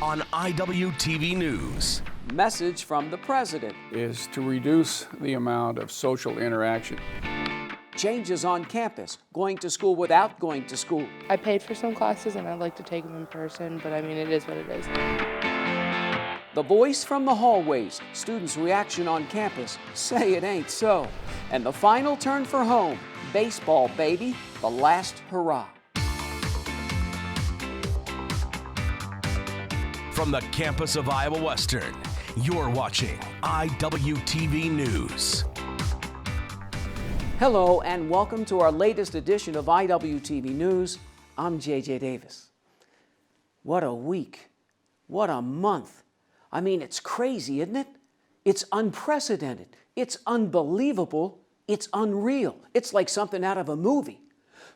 on Iwtv News. Message from the president. Is to reduce the amount of social interaction. Changes on campus. Going to school without going to school. I paid for some classes and I'd like to take them in person, but I mean, it is what it is. The voice from the hallways. Students' reaction on campus. Say it ain't so. And the final turn for home. Baseball, baby. The last hurrah. From the campus of Iowa Western, you're watching Iwtv News. Hello and welcome to our latest edition of Iwtv News. I'm JJ Davis. What a week. What a month. I mean, it's crazy, isn't it? It's unprecedented. It's unbelievable. It's unreal. It's like something out of a movie.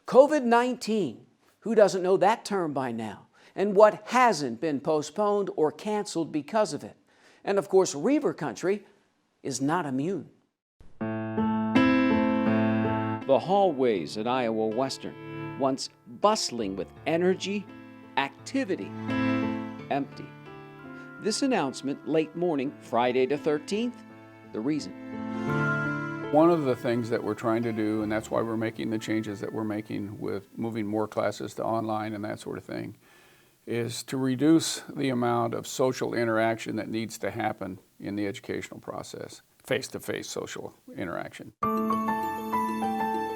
COVID-19. Who doesn't know that term by now? And what hasn't been postponed or canceled because of it? And of course, Reivers country is not immune. The hallways at Iowa Western, once bustling with energy, activity, empty. This announcement late morning, Friday the 13th, the reason. One of the things that we're trying to do, and that's why we're making the changes that we're making with moving more classes to online and that sort of thing, is to reduce the amount of social interaction that needs to happen in the educational process, face-to-face social interaction.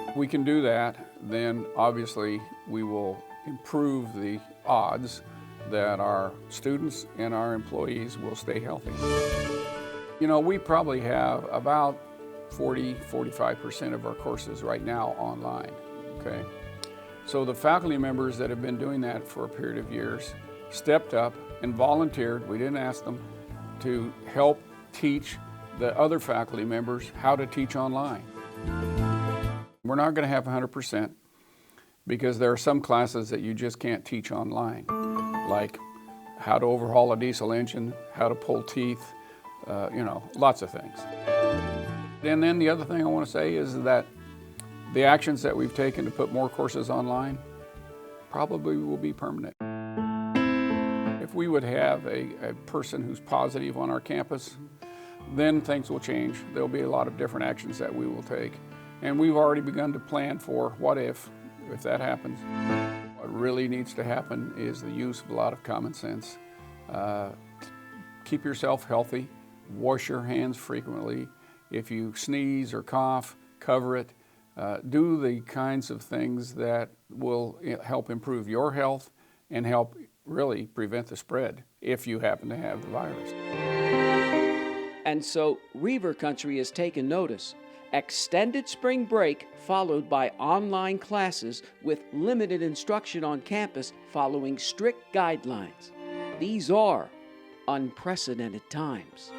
If we can do that, then obviously we will improve the odds that our students and our employees will stay healthy. You know, we probably have about 40-45% of our courses right now online, okay? So the faculty members that have been doing that for a period of years stepped up and volunteered, we didn't ask them, to help teach the other faculty members how to teach online. We're not going to have 100% because there are some classes that you just can't teach online, like how to overhaul a diesel engine, how to pull teeth, lots of things. And then the other thing I want to say is that the actions that we've taken to put more courses online probably will be permanent. If we would have a person who's positive on our campus, then things will change. There'll be a lot of different actions that we will take. And we've already begun to plan for what if that happens. What really needs to happen is the use of a lot of common sense. Keep yourself healthy, wash your hands frequently. If you sneeze or cough, cover it. Do the kinds of things that will help improve your health and help really prevent the spread if you happen to have the virus. And so Reivers country has taken notice. Extended spring break followed by online classes with limited instruction on campus following strict guidelines. These are unprecedented times.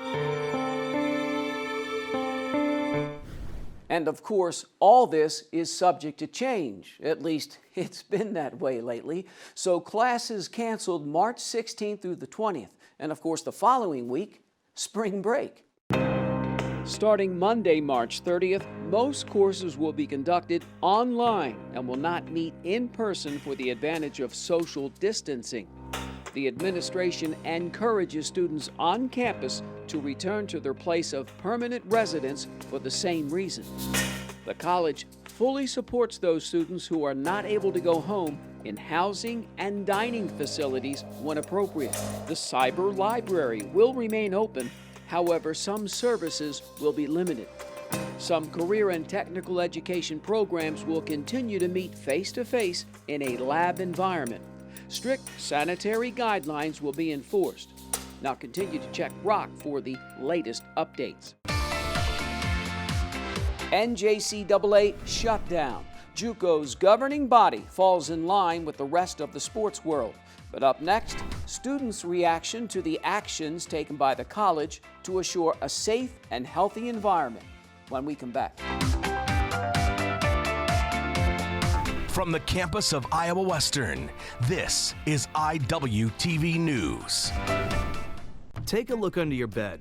And of course, all this is subject to change. At least it's been that way lately. So classes canceled March 16th through the 20th. And of course, the following week, spring break. Starting Monday, March 30th, most courses will be conducted online and will not meet in person for the advantage of social distancing. The administration encourages students on campus to return to their place of permanent residence for the same reason. The college fully supports those students who are not able to go home in housing and dining facilities when appropriate. The cyber library will remain open. However, some services will be limited. Some career and technical education programs will continue to meet face-to-face in a lab environment. Strict sanitary guidelines will be enforced. Now continue to check Rock for the latest updates. NJCAA shutdown. JUCO's governing body falls in line with the rest of the sports world. But up next, students' reaction to the actions taken by the college to assure a safe and healthy environment when we come back. From the campus of Iowa Western, this is Iwtv News. Take a look under your bed.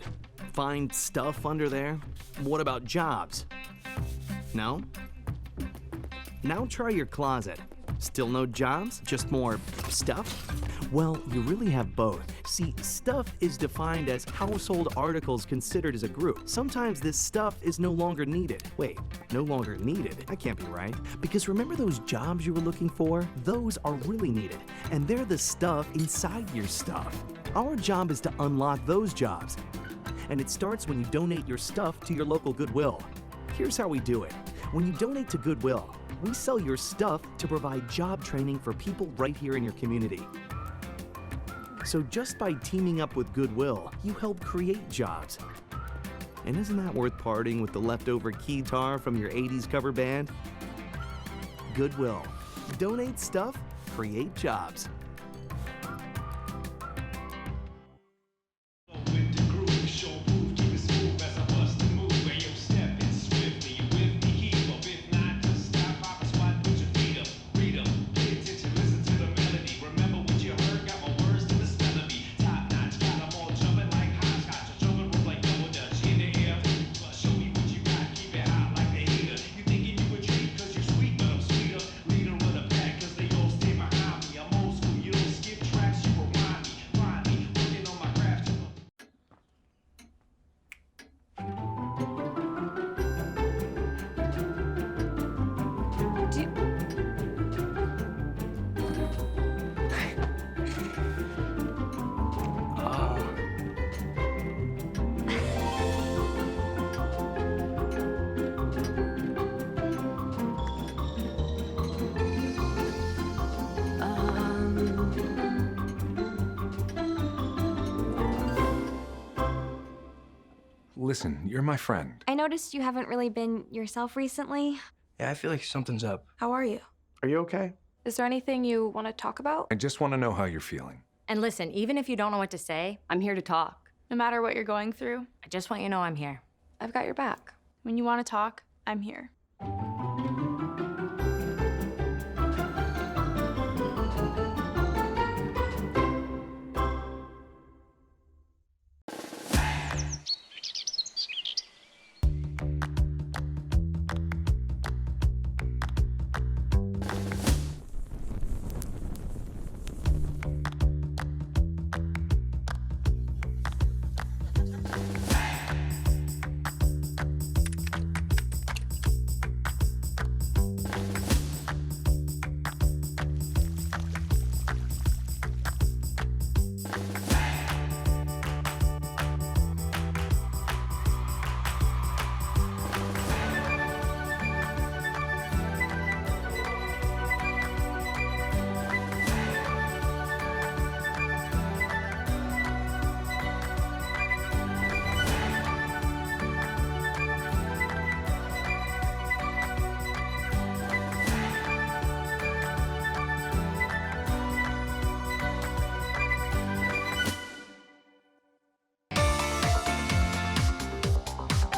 Find stuff under there? What about jobs? No? Now try your closet. Still no jobs? Just more stuff? Well, you really have both. See, stuff is defined as household articles considered as a group. Sometimes this stuff is no longer needed. Wait, no longer needed? That can't be right. Because remember those jobs you were looking for? Those are really needed, and they're the stuff inside your stuff. Our job is to unlock those jobs, and it starts when you donate your stuff to your local Goodwill. Here's how we do it. When you donate to Goodwill, we sell your stuff to provide job training for people right here in your community. So just by teaming up with Goodwill, you help create jobs. And isn't that worth parting with the leftover keytar from your 80s cover band? Goodwill. Donate stuff, create jobs. Listen, you're my friend. I noticed you haven't really been yourself recently. Yeah, I feel like something's up. How are you? Are you okay? Is there anything you want to talk about? I just want to know how you're feeling. And listen, even if you don't know what to say, I'm here to talk. No matter what you're going through, I just want you to know I'm here. I've got your back. when you want to talk, I'm here.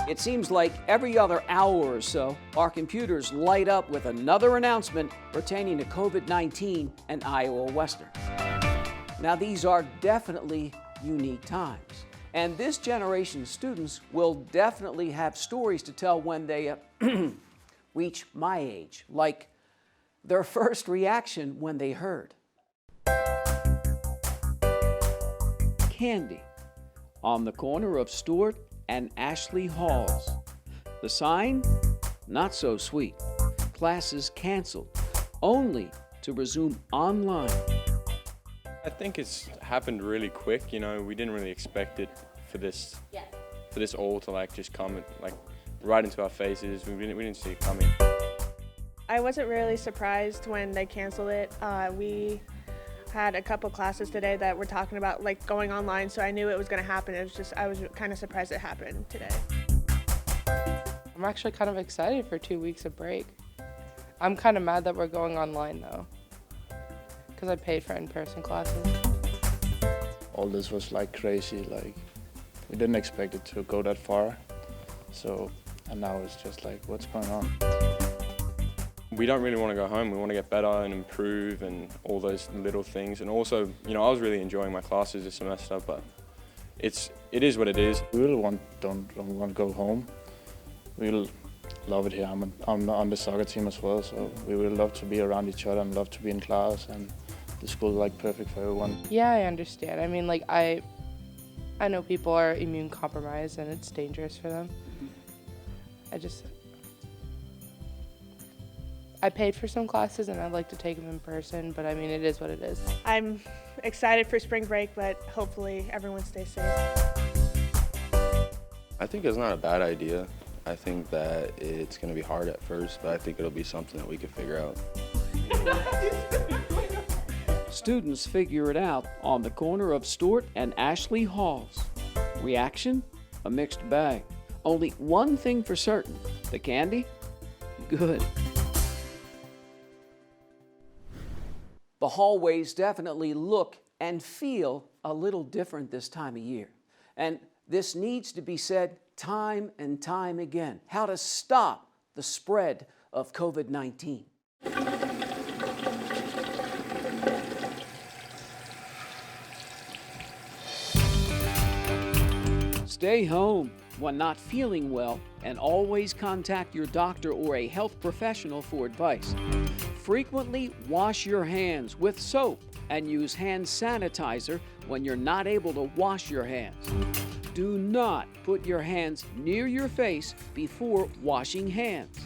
It seems like every other hour or so, our computers light up with another announcement pertaining to COVID-19 and Iowa Western. Now, these are definitely unique times, and this generation's students will definitely have stories to tell when they reach my age, like their first reaction when they heard candy on the corner of Stewart and Ashley Halls. The sign, not so sweet. Classes canceled, only to resume online. I think it's happened really quick. You know, we didn't really expect it for this all to just come right into our faces. We didn't see it coming. I wasn't really surprised when they canceled it. We had a couple classes today that were talking about going online, so I knew it was going to happen. It was just, I was kind of surprised it happened today. I'm actually kind of excited for 2 weeks of break. I'm kind of mad that we're going online though, because I paid for in-person classes. All this was crazy, we didn't expect it to go that far. And now it's just what's going on? We don't really want to go home. We want to get better and improve and all those little things. And also, I was really enjoying my classes this semester, but it is what it is. We really don't want to go home. We will love it here. I'm on the soccer team as well, so we will love to be around each other and love to be in class and the school is like perfect for everyone. Yeah, I understand. I mean, like, I know people are immune compromised and it's dangerous for them. I paid for some classes and I'd like to take them in person, but I mean, it is what it is. I'm excited for spring break, but hopefully everyone stays safe. I think it's not a bad idea. I think that it's going to be hard at first, but I think it'll be something that we can figure out. Students figure it out on the corner of Stewart and Ashley Halls. Reaction? A mixed bag. Only one thing for certain. The candy? Good. The hallways definitely look and feel a little different this time of year. And this needs to be said time and time again. How to stop the spread of COVID-19. Stay home when not feeling well and always contact your doctor or a health professional for advice. Frequently wash your hands with soap and use hand sanitizer when you're not able to wash your hands. Do not put your hands near your face before washing hands.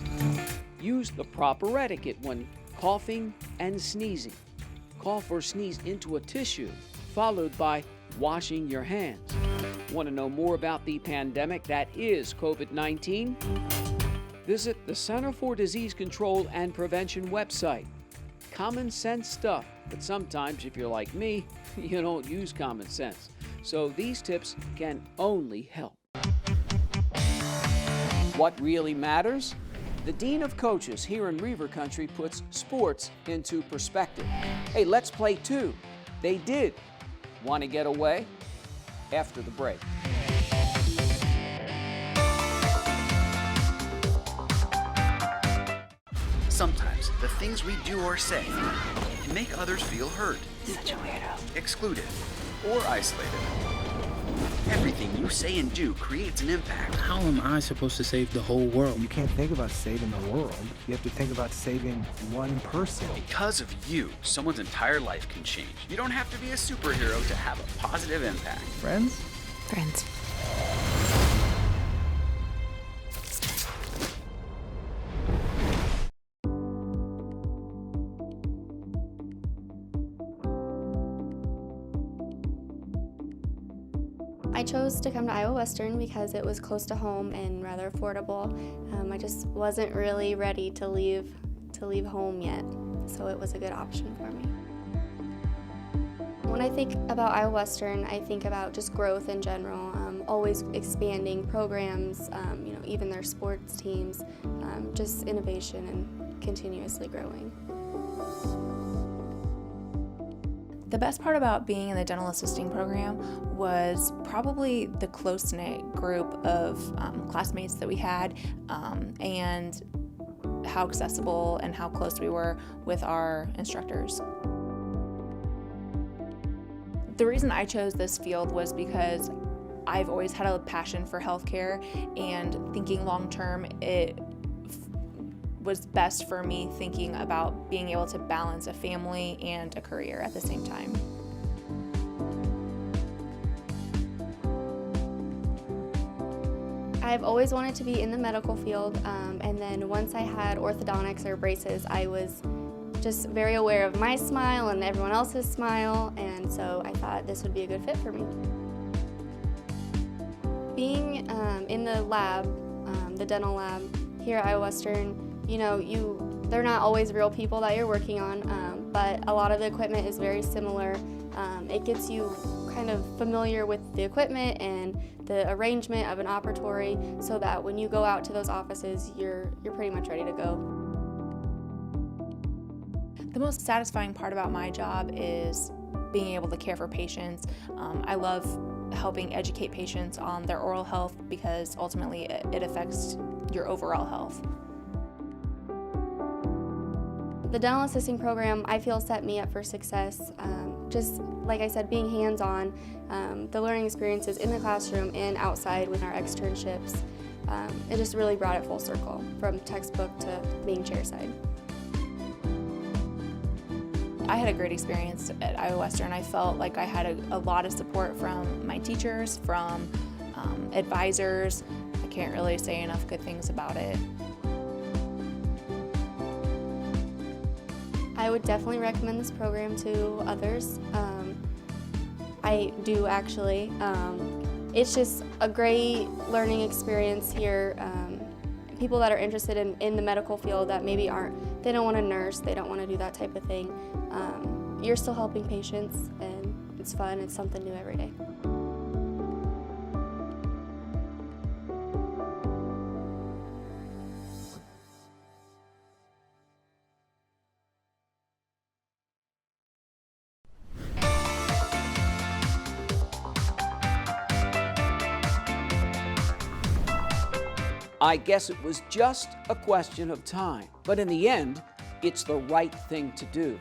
Use the proper etiquette when coughing and sneezing. Cough or sneeze into a tissue, followed by washing your hands. Want to know more about the pandemic that is COVID-19? Visit the Center for Disease Control and Prevention website. Common sense stuff, but sometimes if you're like me, you don't use common sense. So these tips can only help. What really matters? The Dean of Coaches here in Reivers Country puts sports into perspective. Hey, let's play too. They did. Want to get away? After the break. Sometimes the things we do or say can make others feel hurt, Such a weirdo. excluded, or isolated. Everything you say and do creates an impact. How am I supposed to save the whole world? You can't think about saving the world. You have to think about saving one person. Because of you, someone's entire life can change. You don't have to be a superhero to have a positive impact. Friends? Friends. I chose to come to Iowa Western because it was close to home and rather affordable. I just wasn't really ready to leave home yet, so it was a good option for me. When I think about Iowa Western, I think about just growth in general, always expanding programs, even their sports teams, just innovation and continuously growing. The best part about being in the dental assisting program was probably the close-knit group of classmates that we had, and how accessible and how close we were with our instructors. The reason I chose this field was because I've always had a passion for healthcare, and thinking long-term, it was best for me thinking about being able to balance a family and a career at the same time. I've always wanted to be in the medical field, and then once I had orthodontics or braces, I was just very aware of my smile and everyone else's smile, and so I thought this would be a good fit for me. Being in the lab, the dental lab here at Iowa Western, they're not always real people that you're working on, but a lot of the equipment is very similar. It gets you kind of familiar with the equipment and the arrangement of an operatory so that when you go out to those offices, you're pretty much ready to go. The most satisfying part about my job is being able to care for patients. I love helping educate patients on their oral health because ultimately it affects your overall health. The dental assisting program, I feel, set me up for success. Just like I said, being hands-on, the learning experiences in the classroom and outside with our externships, it just really brought it full circle, from textbook to being chairside. I had a great experience at Iowa Western. I felt like I had a lot of support from my teachers, from advisors. I can't really say enough good things about it. I would definitely recommend this program to others. I do actually. It's just a great learning experience here. People that are interested in the medical field that maybe they don't want to nurse, they don't want to do that type of thing. You're still helping patients, and it's fun. It's something new every day. I guess it was just a question of time, but in the end, it's the right thing to do.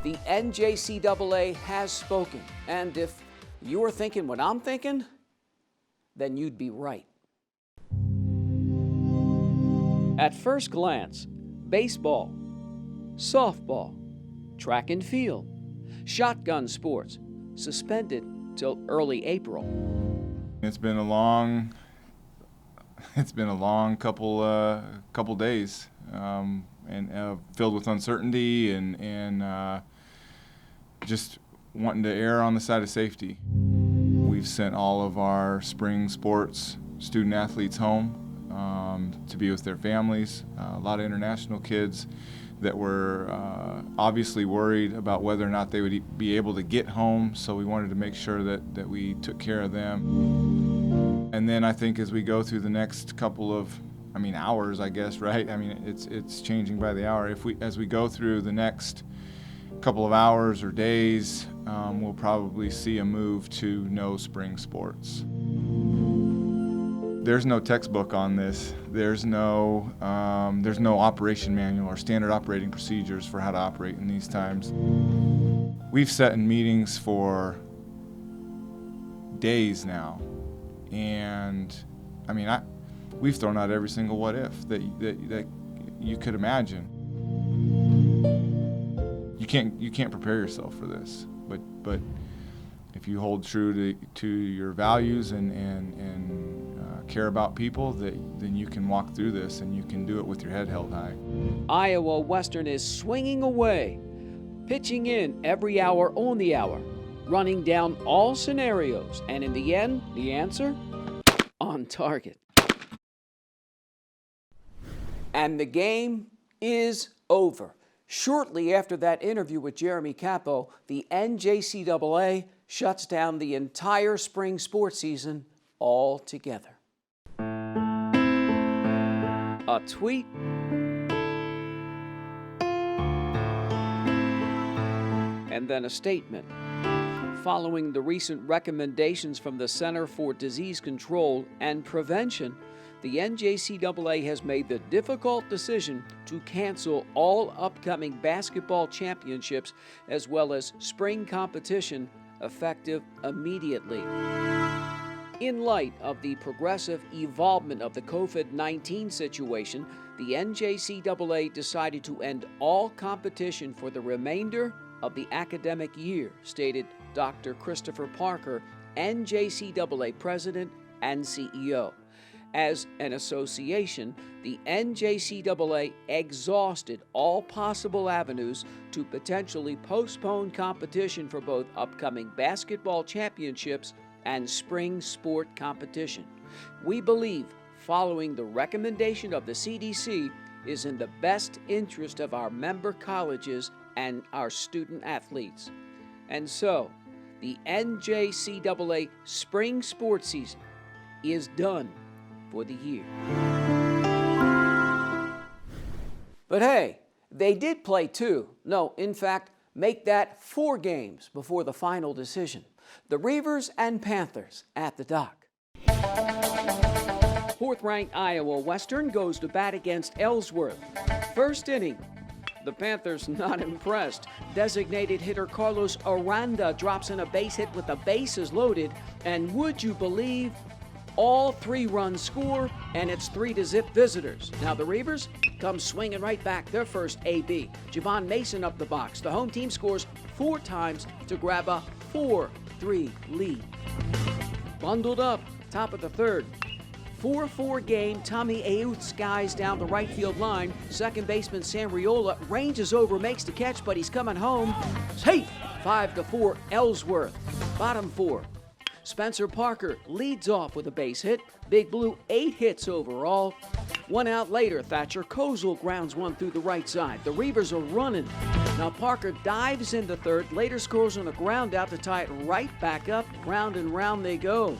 The NJCAA has spoken, and if you were thinking what I'm thinking, then you'd be right. At first glance, baseball, softball, track and field, shotgun sports, suspended till early April. It's been a long couple days, and filled with uncertainty and just wanting to err on the side of safety. We've sent all of our spring sports student athletes home to be with their families. A lot of international kids that were obviously worried about whether or not they would be able to get home, so we wanted to make sure that we took care of them. And then I think as we go through the next couple of, hours, I guess, right? It's changing by the hour. As we go through the next couple of hours or days, we'll probably see a move to no spring sports. There's no textbook on this. There's no operation manual or standard operating procedures for how to operate in these times. We've sat in meetings for days now, and we've thrown out every single what if that you could imagine. You can't prepare yourself for this, but if you hold true to your values and care about people, then you can walk through this, and you can do it with your head held high. Iowa Western is swinging away, pitching in every hour on the hour, running down all scenarios, and in the end, the answer? On target. And the game is over. Shortly after that interview with Jeremy Capo, the NJCAA shuts down the entire spring sports season altogether. A tweet, and then a statement. Following the recent recommendations from the Center for Disease Control and Prevention, the NJCAA has made the difficult decision to cancel all upcoming basketball championships as well as spring competition effective immediately. In light of the progressive evolvement of the COVID-19 situation, the NJCAA decided to end all competition for the remainder of the academic year, stated Dr. Christopher Parker, NJCAA President and CEO. As an association, the NJCAA exhausted all possible avenues to potentially postpone competition for both upcoming basketball championships and spring sport competition. We believe following the recommendation of the CDC is in the best interest of our member colleges and our student athletes. And so, the NJCAA spring sports season is done for the year. But hey, they did play two. No, in fact, make that 4 games before the final decision. The Reivers and Panthers at the dock. 4th-ranked Iowa Western goes to bat against Ellsworth. First inning, the Panthers not impressed. Designated hitter Carlos Aranda drops in a base hit with the bases loaded, and would you believe, All 3 runs score, and it's 3-0 visitors. Now the Reivers come swinging right back, their first AB. Javon Mason up the box. The home team scores 4 times to grab a 4-3 lead. Bundled up, top of the third. 4-4 game, Tommy Ayoute skies down the right field line. Second baseman Sam Riola ranges over, makes the catch, but he's coming home. Safe! 5-4 Ellsworth. Bottom 4. Spencer Parker leads off with a base hit. Big Blue 8 hits overall. 1 out later, Thatcher Kozel grounds one through the right side. The Reivers are running. Now Parker dives into third, later scores on a ground out to tie it right back up. Round and round they go.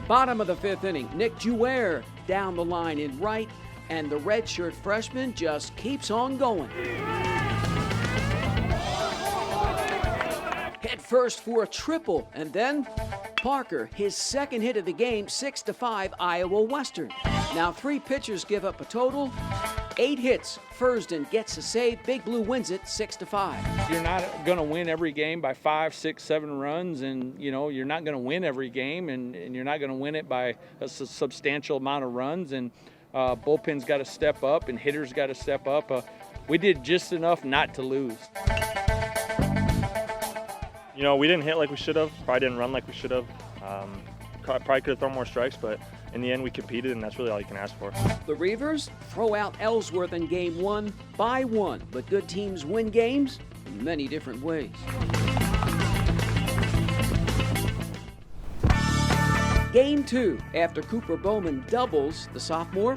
Bottom of the 5th inning, Nick Jouer down the line in right, and the redshirt freshman just keeps on going. Head first for a triple, and then Parker, his second hit of the game, 6-5 Iowa Western. Now 3 pitchers give up a total, 8 hits. Fursden gets a save. Big Blue wins it 6-5. You're not going to win every game by 5, 6, 7 runs, and you're not going to win every game, and you're not going to win it by a substantial amount of runs. And bullpen's got to step up, and hitters got to step up. We did just enough not to lose. We didn't hit like we should have. Probably didn't run like we should have. Probably could have thrown more strikes, but in the end we competed, and that's really all you can ask for. The Reivers throw out Ellsworth in game 1 by 1, but good teams win games in many different ways. Game 2, after Cooper Bowman doubles, the sophomore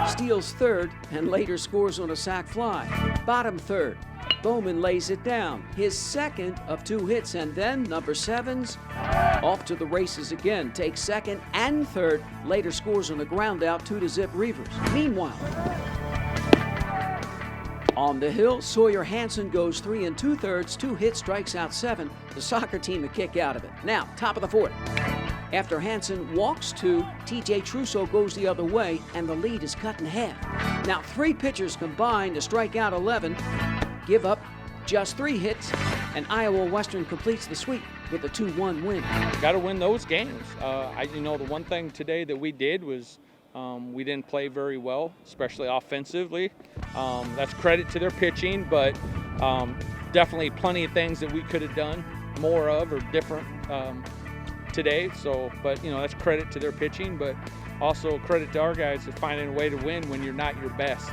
steals third and later scores on a sac fly. Bottom 3rd. Bowman lays it down, his second of 2 hits, and then number 7's off to the races again, takes second and third, later scores on the ground out, 2-0 Reivers. Meanwhile, on the hill, Sawyer Hansen goes 3 2/3, 2 hits, strikes out 7. The soccer team a kick out of it. Now, top of the 4th. After Hansen walks 2, TJ Trusso goes the other way, and the lead is cut in half. Now 3 pitchers combine to strike out 11. Give up just 3 hits, and Iowa Western completes the sweep with a 2-1 win. Got to win those games. The one thing today that we did was we didn't play very well, especially offensively. That's credit to their pitching, but definitely plenty of things that we could have done more of or different today. But that's credit to their pitching, but also credit to our guys for finding a way to win when you're not your best.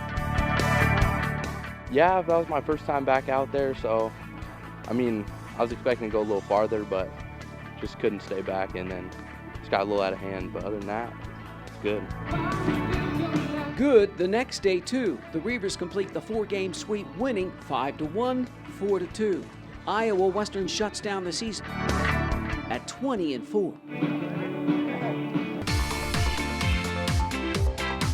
Yeah, that was my first time back out there, so, I was expecting to go a little farther, but just couldn't stay back, and then just got a little out of hand. But other than that, it's good. Good the next day, too. The Reivers complete the 4-game sweep, winning 5-1, 4-2. Iowa Western shuts down the season at 20-4.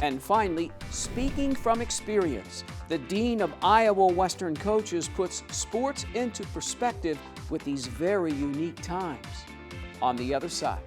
And finally, speaking from experience, the Dean of Iowa Western Coaches puts sports into perspective with these very unique times. On the other side.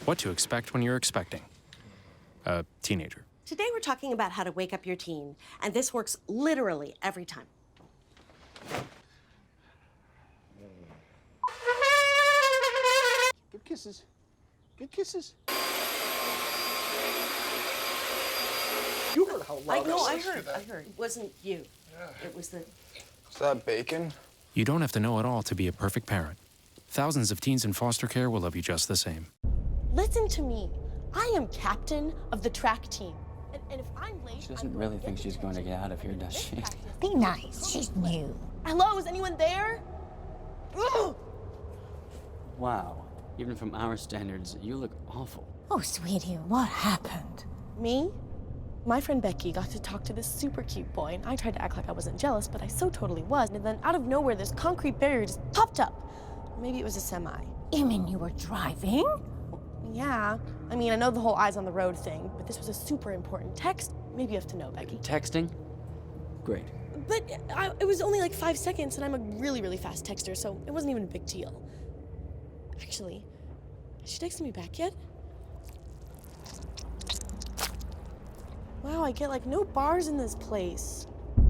What to expect when you're expecting a teenager. Today we're talking about how to wake up your teen, and this works literally every time. Good kisses. Good kisses. You heard how loud I heard. It wasn't you. Yeah. It was the... Is that bacon? You don't have to know it all to be a perfect parent. Thousands of teens in foster care will love you just the same. Listen to me. I am captain of the track team. And if I'm late... She doesn't really think she's going to get out of here, does she? Be nice. She's new. Hello, is anyone there? Ugh! Wow. Even from our standards, you look awful. Oh, sweetie, what happened? Me? My friend Becky got to talk to this super cute boy, and I tried to act like I wasn't jealous, but I so totally was. And then out of nowhere, this concrete barrier just popped up. Maybe it was a semi. You mean you were driving? Yeah. I mean, I know the whole eyes on the road thing, but this was a super important text. Maybe you have to know, Becky. Texting? Great. But it was only like 5 seconds, and I'm a really, really fast texter, so it wasn't even a big deal. Actually, has she texted me back yet? Wow, I get like no bars in this place. I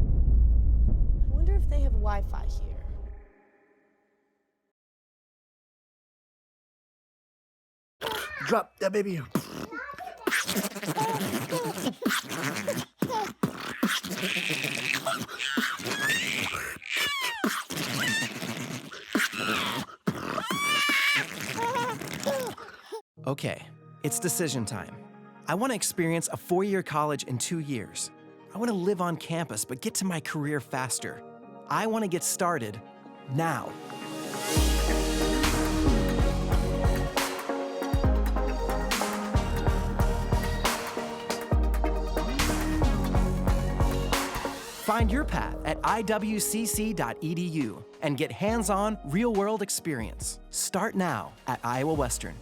wonder if they have Wi-Fi here. Drop that baby. Okay, it's decision time. I want to experience a 4-year college in 2 years. I want to live on campus, but get to my career faster. I want to get started now. Find your path at iwcc.edu and get hands-on, real-world experience. Start now at Iowa Western.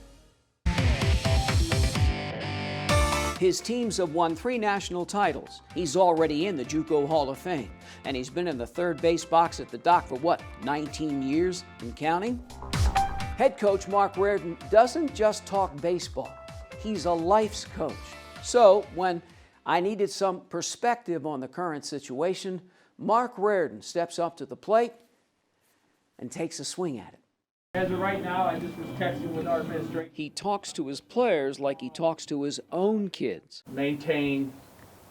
His teams have won 3 national titles. He's already in the JUCO Hall of Fame, and he's been in the third base box at the dock for what, 19 years and counting? Head coach Mark Reardon doesn't just talk baseball. He's a life's coach. So when I needed some perspective on the current situation, Mark Reardon steps up to the plate and takes a swing at it. As of right now, I just was texting with our administration. He talks to his players like he talks to his own kids. Maintain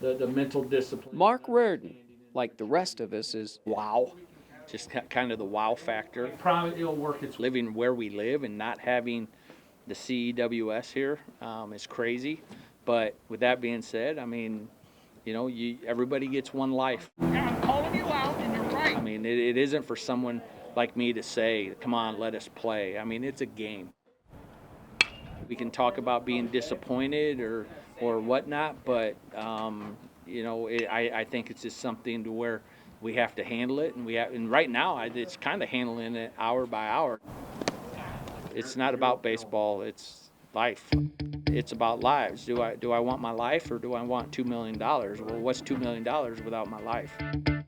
the mental discipline. Mark Reardon, like the rest of us, is wow. Just kind of the wow factor. I promise it'll work its way. Living where we live and not having the CEWS here is crazy. But with that being said, I mean, you know, everybody gets one life. I'm calling you out, and you're right. I mean, it isn't for someone like me to say, come on, let us play. I mean, it's a game. We can talk about being disappointed or whatnot, but, you know, I think it's just something to where we have to handle it. And right now, it's kind of handling it hour by hour. It's not about baseball, it's life. It's about lives. Do I want my life or do I want $2 million? Well, what's $2 million without my life?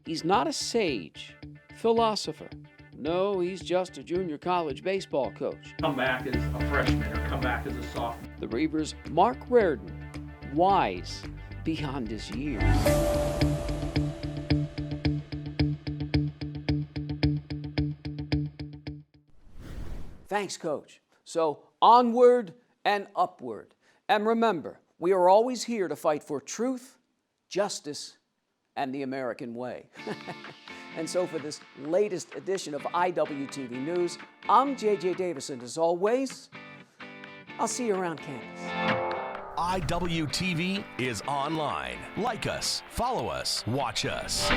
He's not a sage, philosopher. No, he's just a junior college baseball coach. Come back as a freshman or come back as a sophomore. The Reivers' Mark Reardon, wise beyond his years. Thanks, Coach. So onward and upward. And remember, we are always here to fight for truth, justice, and the American way. And so for this latest edition of Iwtv News, I'm JJ Davison. As always, I'll see you around campus. Iwtv is online. Like us, follow us, watch us.